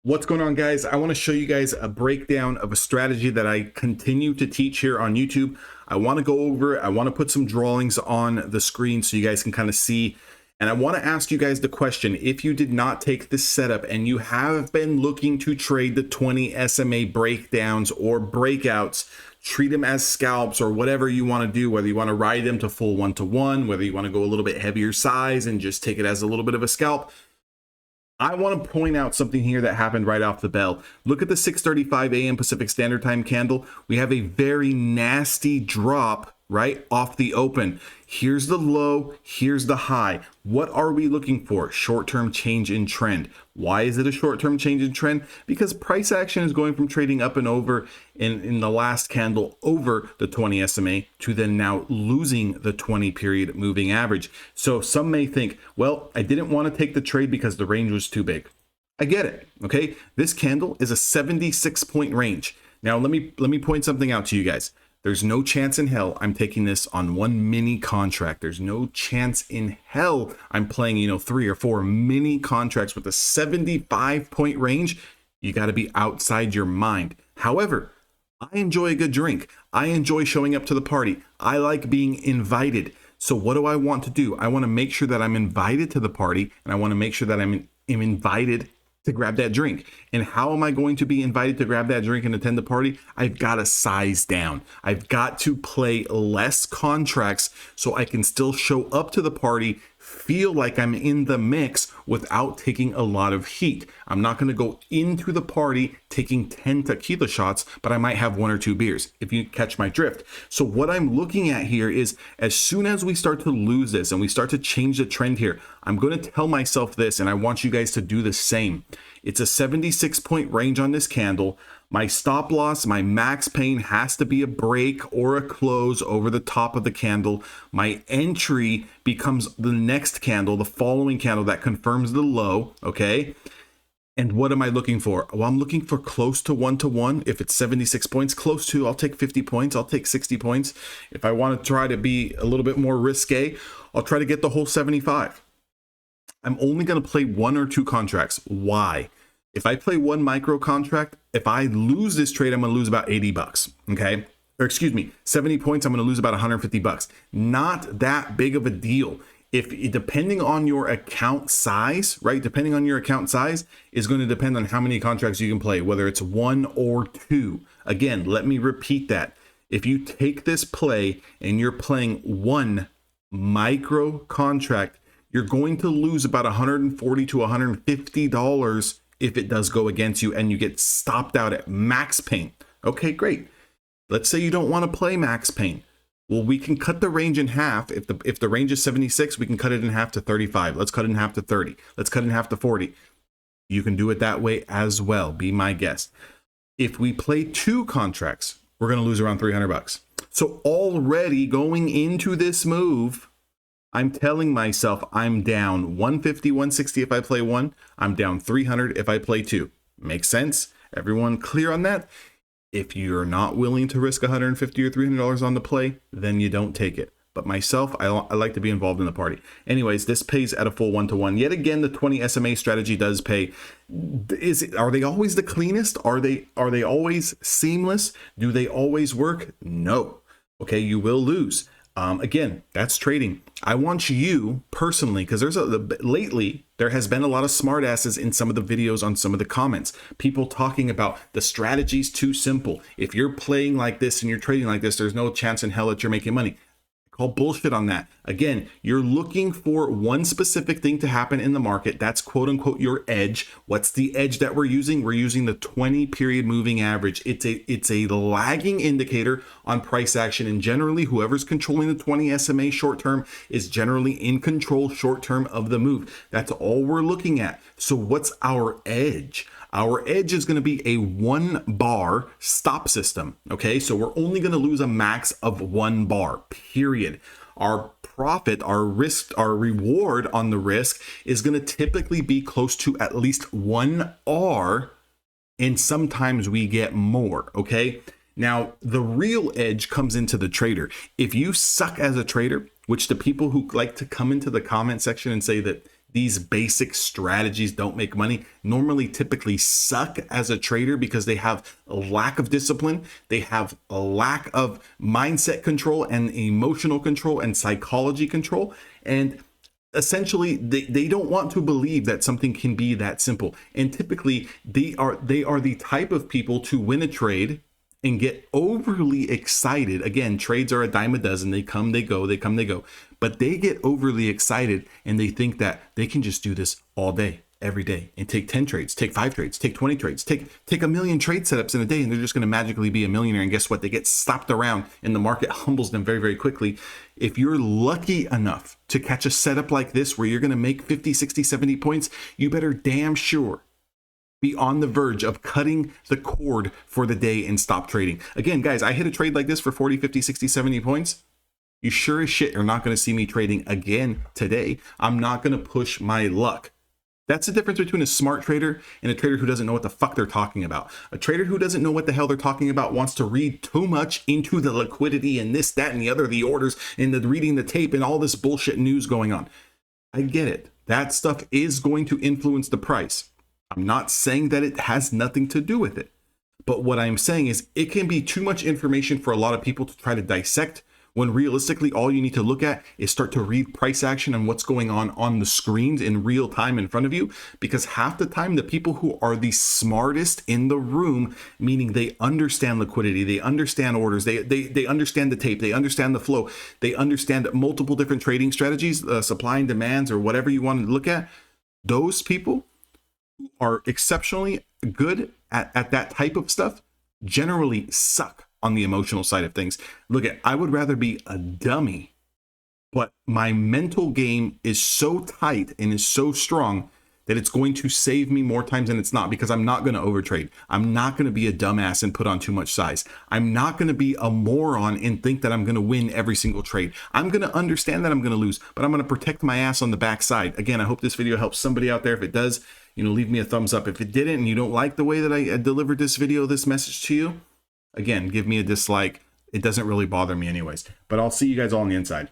What's going on, guys? I want to show you guys a breakdown of a strategy that I continue to teach here on YouTube. I want to go over it. I want to put some drawings on the screen so you guys can kind of see. And I want to ask you guys the question, if you did not take this setup and you have been looking to trade the 20 SMA breakdowns or breakouts, treat them as scalps or whatever you want to do, whether you want to ride them to full 1-to-1, whether you want to go a little bit heavier size and just take it as a little bit of a scalp. I want to point out something here that happened right off the bell. Look at the 6:35 a.m. Pacific Standard Time candle. We have a very nasty drop right off the open. Here's the low, here's the high. What are we looking for? Short-term change in trend. Why is it a short-term change in trend? Because price action is going from trading up and over in the last candle over the 20 SMA to then now losing the 20 period moving average. So some may think, well, I didn't want to take the trade because the range was too big. I get it. Okay. This candle is a 76-point range. Now let me point something out to you guys. There's no chance in hell I'm taking this on one mini contract. There's no chance in hell I'm playing, 3 or 4 mini contracts with a 75-point range. You got to be outside your mind. However, I enjoy a good drink. I enjoy showing up to the party. I like being invited. So what do I want to do? I want to make sure that I'm invited to the party, and I want to make sure that I'm invited to grab that drink. And how am I going to be invited to grab that drink and attend the party? I've got to size down. I've got to play less contracts so I can still show up to the party, feel like I'm in the mix without taking a lot of heat. I'm not going to go into the party taking 10 tequila shots, but I might have 1 or 2 beers, if you catch my drift. So what I'm looking at here is, as soon as we start to lose this and we start to change the trend here, I'm going to tell myself this, and I want you guys to do the same. It's a 76-point range on this candle. My stop loss, my max pain has to be a break or a close over the top of the candle. My entry becomes the next candle, the following candle that confirms the low, okay? And what am I looking for? Well, I'm looking for close to 1-to-1. If it's 76 points, close to, I'll take 50 points. I'll take 60 points. If I want to try to be a little bit more risque, I'll try to get the whole 75. I'm only going to play 1 or 2 contracts. Why? If I play 1 micro contract, if I lose this trade, I'm going to lose about 80 bucks. Okay. Or excuse me, 70 points, I'm going to lose about 150 bucks. Not that big of a deal. If depending on your account size, right? Depending on your account size is going to depend on how many contracts you can play, whether it's 1 or 2. Again, let me repeat that. If you take this play and you're playing 1 micro contract, you're going to lose about $140 to $150 if it does go against you and you get stopped out at max pain. Okay, great. Let's say you don't want to play max pain. Well, we can cut the range in half. If the range is 76, we can cut it in half to 35. Let's cut it in half to 30. Let's cut it in half to 40. You can do it that way as well. Be my guest. If we play 2 contracts, we're going to lose around 300 bucks. So already going into this move, I'm telling myself I'm down 150, 160 if I play 1. I'm down 300 if I play 2. Makes sense? Everyone clear on that? If you're not willing to risk $150 or $300 on the play, then you don't take it. But myself, I like to be involved in the party. Anyways, this pays at a full 1-to-1. Yet again, the 20 SMA strategy does pay. Are they always the cleanest? Are they always seamless? Do they always work? No. Okay, you will lose. Again, that's trading. I want you personally, because lately there has been a lot of smart asses in some of the videos on some of the comments. People talking about the strategy's too simple. If you're playing like this and you're trading like this, there's no chance in hell that you're making money. Call bullshit on that. Again, you're looking for one specific thing to happen in the market. That's quote unquote your edge. What's the edge that we're using? We're using the 20 period moving average. It's a lagging indicator on price action, and generally whoever's controlling the 20 SMA short term is generally in control short term of the move. That's all we're looking at. So what's our edge? Our edge is going to be a 1 bar stop system. Okay, so we're only going to lose a max of 1 bar, period. Our profit, our risk, our reward on the risk is going to typically be close to at least 1 R, and sometimes we get more. Okay, now the real edge comes into the trader. If you suck as a trader, which the people who like to come into the comment section and say that these basic strategies don't make money normally typically suck as a trader because they have a lack of discipline, they have a lack of mindset control and emotional control and psychology control, and essentially they don't want to believe that something can be that simple. And typically they are the type of people to win a trade and get overly excited. Again, trades are a dime a dozen. They come, they go, they come, they go. But they get overly excited and they think that they can just do this all day, every day, and take 10 trades, take 5 trades, take 20 trades, take a million trade setups in a day, and they're just going to magically be a millionaire. And guess what? They get stopped around and the market humbles them very, very quickly. If you're lucky enough to catch a setup like this where you're going to make 50, 60, 70 points, you better damn sure be on the verge of cutting the cord for the day and stop trading. Again, guys, I hit a trade like this for 40, 50, 60, 70 points. You sure as shit are not going to see me trading again today. I'm not going to push my luck. That's the difference between a smart trader and a trader who doesn't know what the fuck they're talking about. A trader who doesn't know what the hell they're talking about wants to read too much into the liquidity and this, that, and the other, the orders and the reading the tape and all this bullshit news going on. I get it. That stuff is going to influence the price. I'm not saying that it has nothing to do with it. But what I'm saying is it can be too much information for a lot of people to try to dissect, when realistically all you need to look at is start to read price action and what's going on the screens in real time in front of you. Because half the time the people who are the smartest in the room, meaning they understand liquidity, they understand orders, they understand the tape, they understand the flow, they understand multiple different trading strategies, supply and demands, or whatever you want to look at, those people are exceptionally good at that type of stuff generally suck on the emotional side of things. Look, I would rather be a dummy, but my mental game is so tight and is so strong that it's going to save me more times than it's not, because I'm not going to overtrade. I'm not going to be a dumbass and put on too much size. I'm not going to be a moron and think that I'm going to win every single trade. I'm going to understand that I'm going to lose, but I'm going to protect my ass on the backside. Again, I hope this video helps somebody out there. If it does, leave me a thumbs up. If it didn't and you don't like the way that I delivered this video, this message to you, again, give me a dislike. It doesn't really bother me anyways, but I'll see you guys all on the inside.